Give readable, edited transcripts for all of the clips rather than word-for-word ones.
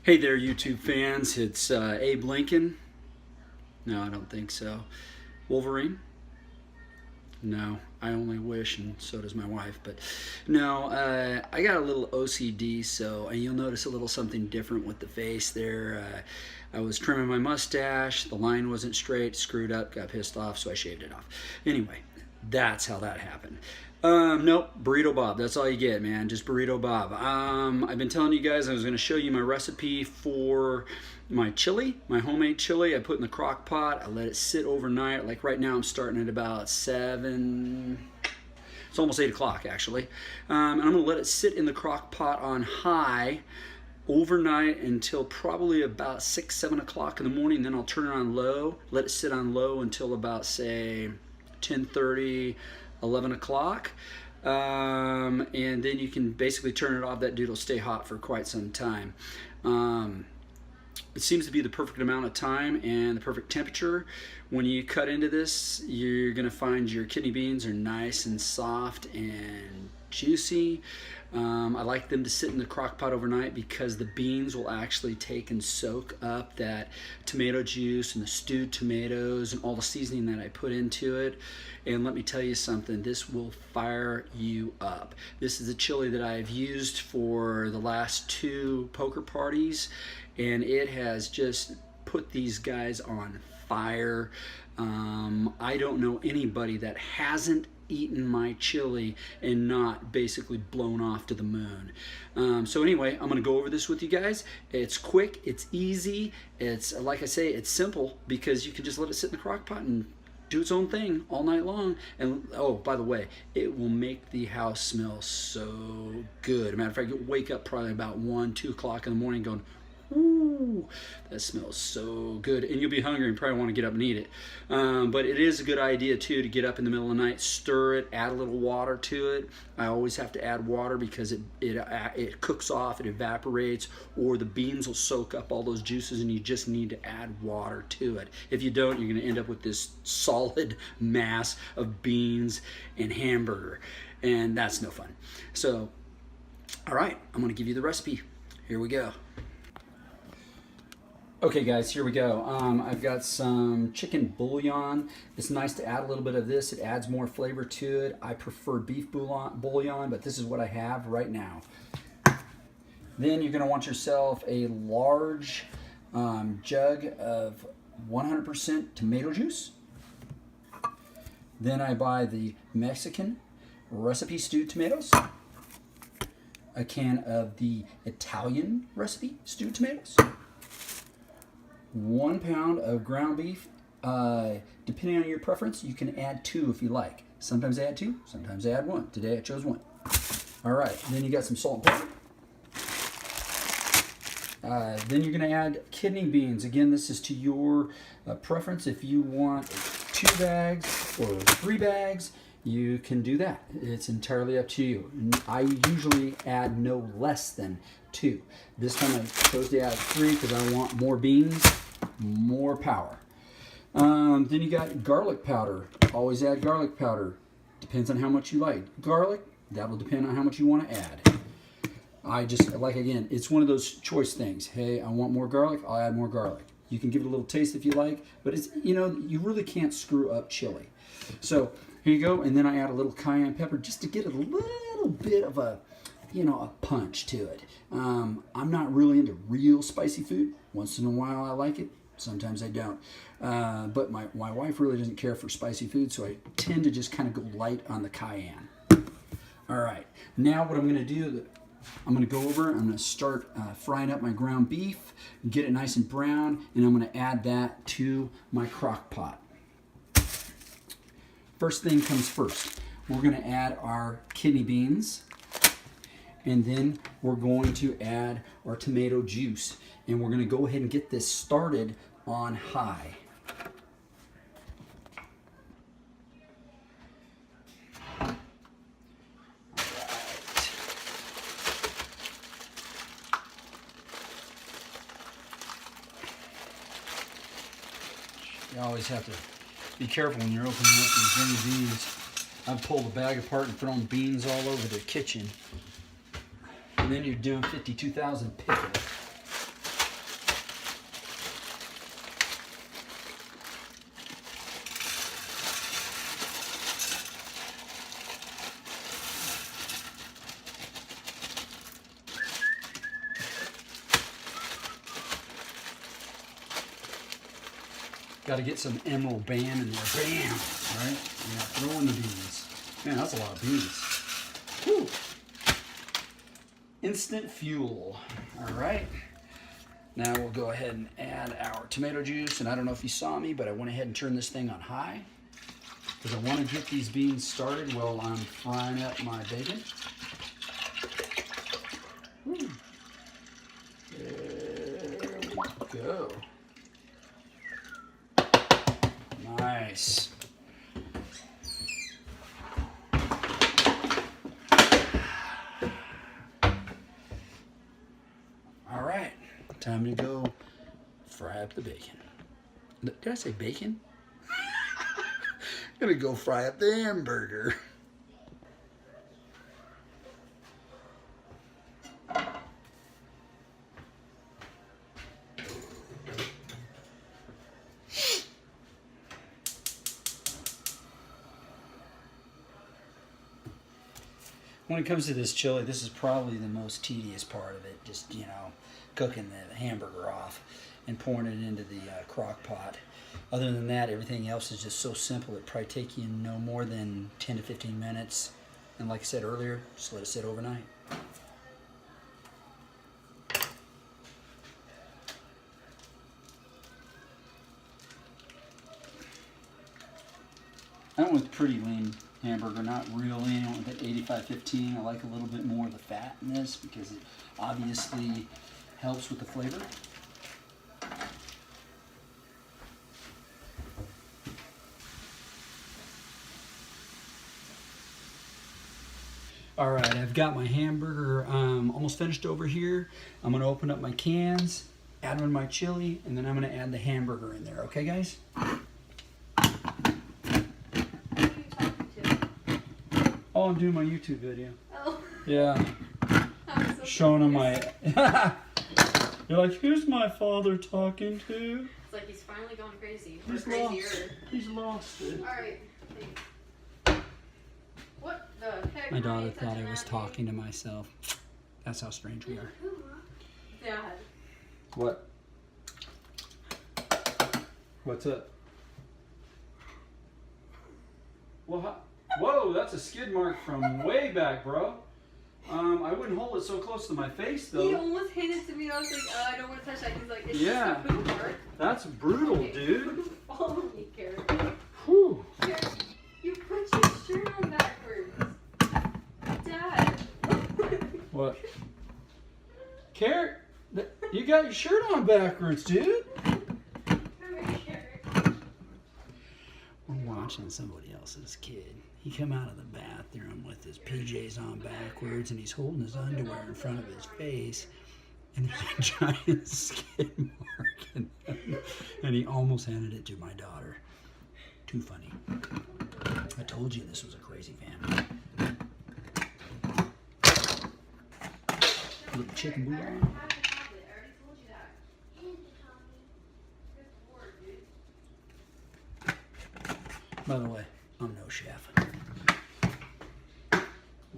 Hey there, YouTube fans. It's Abe Lincoln. No, I don't think so. Wolverine? No, I only wish, and so does my wife. But no, I got a little OCD, so you'll notice a little something different with the face there. I was trimming my mustache, the line wasn't straight, screwed up, got pissed off, so I shaved it off. Anyway, that's how that happened. Nope, Burrito Bob. That's all you get, man. Just Burrito Bob. I've been telling you guys I was going to show you my recipe for my chili, my homemade chili. I put in the crock pot. I let it sit overnight. Like right now, I'm starting at about 7. It's almost 8 o'clock, actually. And I'm going to let it sit in the crock pot on high overnight until probably about 6, 7 o'clock in the morning. Then I'll turn it on low. Let it sit on low until about, say, 10:30. 11 o'clock, and then you can basically turn it off. That dude will stay hot for quite some time. It seems to be the perfect amount of time and the perfect temperature. When you cut into this, you're going to find your kidney beans are nice and soft and juicy. I like them to sit in the crock pot overnight because the beans will actually take and soak up that tomato juice and the stewed tomatoes and all the seasoning that I put into it. And let me tell you something, this will fire you up. This is a chili that I've used for the last 2 poker parties, and it has just put these guys on fire. I don't know anybody that hasn't eaten my chili and not basically blown off to the moon. So anyway, I'm going to go over this with you guys. It's quick, it's easy, it's, like I say, it's simple because you can just let it sit in the crock pot and do its own thing all night long. And oh, by the way, it will make the house smell so good. As a matter of fact, you'll wake up probably about 1, 2 o'clock in the morning going, ooh, that smells so good. And you'll be hungry and probably want to get up and eat it. But it is a good idea too to get up in the middle of the night, stir it, add a little water to it. I always have to add water because it cooks off, it evaporates, or the beans will soak up all those juices and you just need to add water to it. If you don't, you're going to end up with this solid mass of beans and hamburger. And that's no fun. So, all right, I'm going to give you the recipe. Here we go. Okay guys, here we go. I've got some chicken bouillon. It's nice to add a little bit of this. It adds more flavor to it. I prefer beef bouillon, but this is what I have right now. Then you're going to want yourself a large jug of 100% tomato juice. Then I buy the Mexican recipe stewed tomatoes. A can of the Italian recipe stewed tomatoes. 1 pound of ground beef. Depending on your preference, you can add 2 if you like. Sometimes I add 2, sometimes I add 1. Today I chose 1. All right, then you got some salt and pepper. Then you're going to add kidney beans. Again, this is to your preference. If you want 2 bags or 3 bags, you can do that. It's entirely up to you. I usually add no less than 2. This time I chose to add 3 because I want more beans, more power. Then you got garlic powder. Always add garlic powder. Depends on how much you like garlic. That will depend on how much you want to add. I just, like, again, it's one of those choice things. Hey, I want more garlic, I'll add more garlic. You can give it a little taste if you like, but it's, you know, you really can't screw up chili. So here you go, and then I add a little cayenne pepper just to get a little bit of a, you know, a punch to it. I'm not really into real spicy food. Once in a while I like it, sometimes I don't. But my wife really doesn't care for spicy food, so I tend to just kind of go light on the cayenne. All right, now what I'm going to do, I'm going to go over, I'm going to start frying up my ground beef, get it nice and brown, and I'm going to add that to my crock pot. First thing comes first. We're going to add our kidney beans, and then we're going to add our tomato juice, and we're going to go ahead and get this started on high. You always have to be careful when you're opening up these green beans. I've pulled the bag apart and thrown beans all over the kitchen. And then you're doing 52,000 pickles. Got to get some emerald bam in there. Bam! Right? Yeah, throw in the beans. Man, that's a lot of beans. Whew. Instant fuel. All right. Now we'll go ahead and add our tomato juice. And I don't know if you saw me, but I went ahead and turned this thing on high because I want to get these beans started while I'm frying up my bacon. Whew. There we go. Nice. All right, time to go fry up the bacon. Did I say bacon? I'm gonna go fry up the hamburger. When it comes to this chili, this is probably the most tedious part of it. Just, you know, cooking the hamburger off and pouring it into the crock pot. Other than that, everything else is just so simple. It probably take you no more than 10 to 15 minutes. And like I said earlier, just let it sit overnight. I went with pretty lean hamburger, not real lean. I went with the 85-15. I like a little bit more of the fat in this because it obviously helps with the flavor. All right, I've got my hamburger almost finished over here. I'm gonna open up my cans, add in my chili, and then I'm gonna add the hamburger in there. Okay, guys? Oh, I'm doing my YouTube video. Oh. Yeah. So showing him my... You're like, who's my father talking to? It's like he's finally going crazy. He's lost. He's lost it. Alright, thanks. What the heck? My daughter thought I was talking to myself. That's how strange we are. Dad. What? What's up? Well, whoa, that's a skid mark from way back, bro. I wouldn't hold it so close to my face, though. He almost handed it to me, and I was like, I don't want to touch that. He's like, it's yeah, just a poop mark. That's brutal, okay, dude. Follow me, Carrot. Whew. Carrot, you put your shirt on backwards. Dad. What? Carrot, you got your shirt on backwards, dude. We're watching somebody else's kid. He come out of the bathroom with his PJs on backwards and he's holding his underwear in front of his face and there's a giant skid mark in them. And he almost handed it to my daughter. Too funny. I told you this was a crazy family. Little chicken bouillon. By the way, I'm no chef.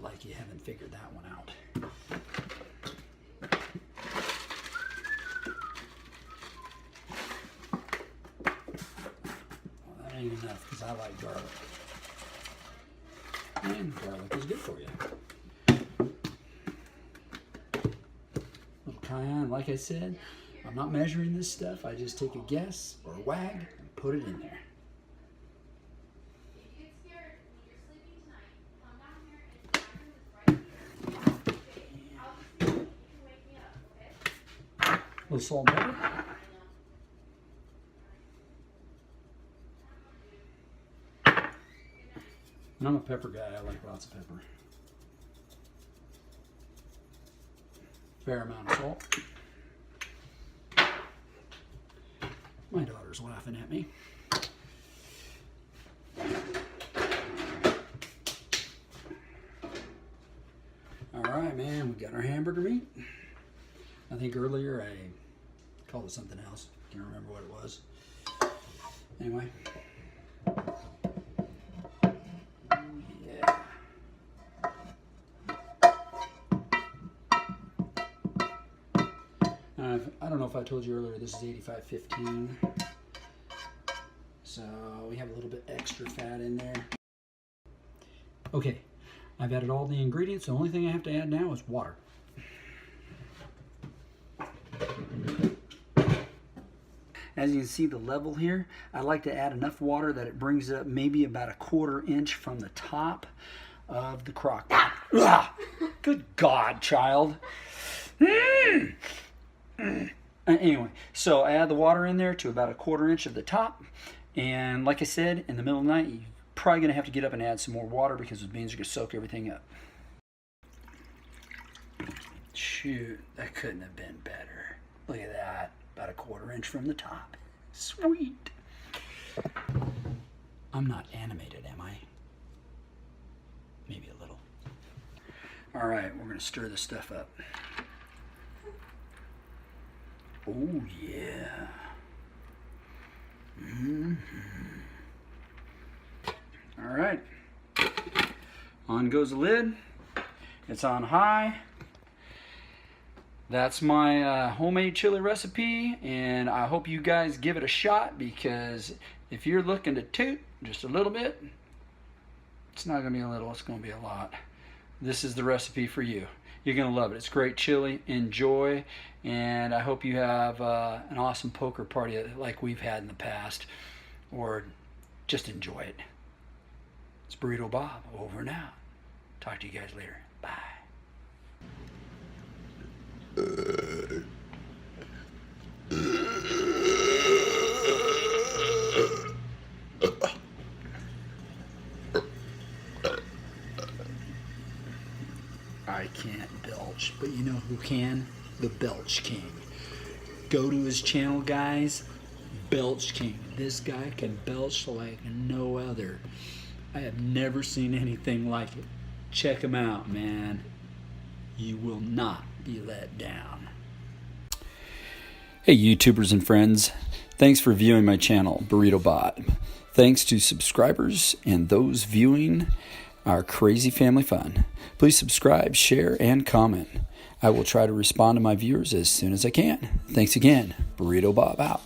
Like you haven't figured that one out. Well, that ain't enough because I like garlic. And garlic is good for you. Little cayenne, like I said, I'm not measuring this stuff. I just take a guess or a wag and put it in there. A little salt and pepper. And I'm a pepper guy. I like lots of pepper. Fair amount of salt. My daughter's laughing at me. All right, man. We got our hamburger meat. I think earlier I called it something else. Can't remember what it was. Anyway. Yeah. I don't know if I told you earlier, this is 85-15. So we have a little bit extra fat in there. Okay, I've added all the ingredients. The only thing I have to add now is water. As you can see the level here, I like to add enough water that it brings up maybe about a 1/4 inch from the top of the crock pot. Ah, good God, child. Anyway, so I add the water in there to about a 1/4 inch of the top. And like I said, in the middle of the night, you're probably going to have to get up and add some more water because the beans are going to soak everything up. Shoot, that couldn't have been better. Look at that. About a 1/4 inch from the top. Sweet. I'm not animated, am I? Maybe a little. All right, we're going to stir this stuff up. Oh, yeah. All right. On goes the lid. It's on high. That's my homemade chili recipe, and I hope you guys give it a shot, because if you're looking to toot just a little bit, it's not going to be a little, it's going to be a lot. This is the recipe for you. You're going to love it. It's great chili. Enjoy, and I hope you have an awesome poker party like we've had in the past, or just enjoy it. It's Burrito Bob, over and out. Talk to you guys later. Bye. I can't belch, but you know who can? The Belch King. Go to his channel, guys. Belch King. This guy can belch like no other. I have never seen anything like it. Check him out, man. You will not be let down. Hey YouTubers and friends, thanks for viewing my channel, Burrito Bob. Thanks to subscribers and those viewing our crazy family fun. Please subscribe, share, and comment. I will try to respond to my viewers as soon as I can. Thanks again. Burrito Bob out.